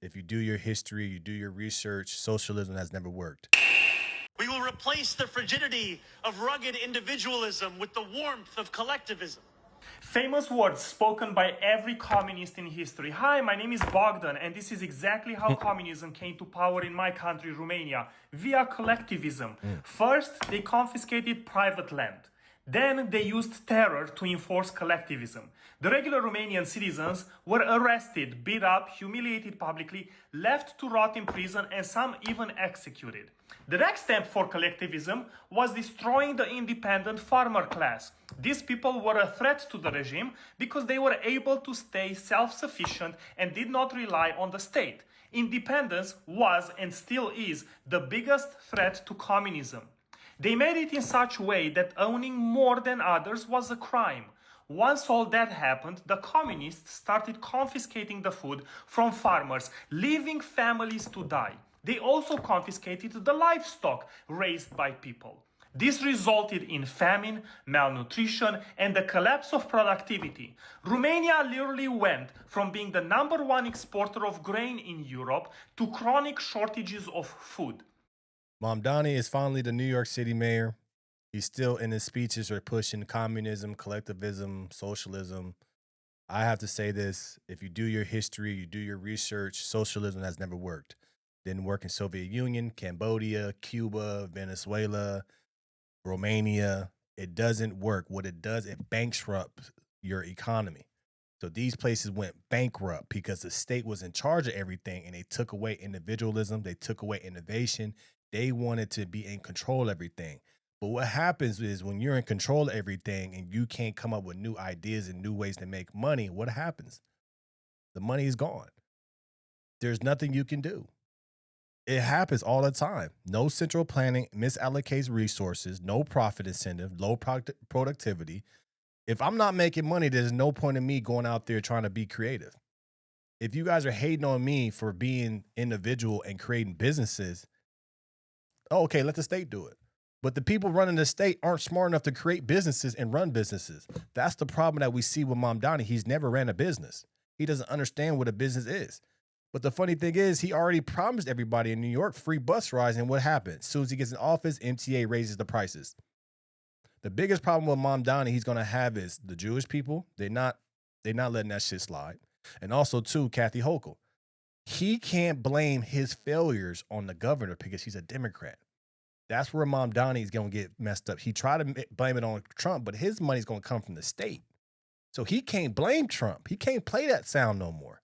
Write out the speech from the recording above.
If you do your history, you do your research, socialism has never worked. We will replace the frigidity of rugged individualism with the warmth of collectivism. Famous words spoken by every communist in history. Hi, my name is Bogdan, and this is exactly how communism came to power in my country, Romania, via collectivism. First, they confiscated private land. Then they used terror to enforce collectivism. The regular Romanian citizens were arrested, beat up, humiliated publicly, left to rot in prison, and some even executed. The next step for collectivism was destroying the independent farmer class. These people were a threat to the regime because they were able to stay self-sufficient and did not rely on the state. Independence was and still is the biggest threat to communism. They made it in such a way that owning more than others was a crime. Once all that happened, the communists started confiscating the food from farmers, leaving families to die. They also confiscated the livestock raised by people. This resulted in famine, malnutrition, and the collapse of productivity. Romania literally went from being the #1 exporter of grain in Europe to chronic shortages of food. Mamdani is finally the New York City mayor. He's still in his speeches are pushing communism, collectivism, socialism. I have to say this, if you do your history, you do your research, socialism has never worked. Didn't work in Soviet Union, Cambodia, Cuba, Venezuela, Romania. It doesn't work. What it does, it bankrupts your economy. So these places went bankrupt because the state was in charge of everything and they took away individualism. They took away innovation. They wanted to be in control of everything. But what happens is when you're in control of everything and you can't come up with new ideas and new ways to make money, what happens? The money is gone. There's nothing you can do. It happens all the time. No central planning, misallocates resources, no profit incentive, low productivity. If I'm not making money, there's no point in me going out there trying to be creative. If you guys are hating on me for being individual and creating businesses, oh, okay, let the state do it. But the people running the state aren't smart enough to create businesses and run businesses. That's the problem that we see with Mamdani. He's never ran a business. He doesn't understand what a business is. But the funny thing is, he already promised everybody in New York free bus rides, and what happened? As soon as he gets in office, MTA raises the prices. The biggest problem with Mamdani he's going to have is the Jewish people. They're not letting that shit slide. And also, too, Kathy Hochul. He can't blame his failures on the governor because he's a Democrat. That's where Mamdani is going to get messed up. He tried to blame it on Trump, but his money's going to come from the state. So he can't blame Trump. He can't play that sound no more.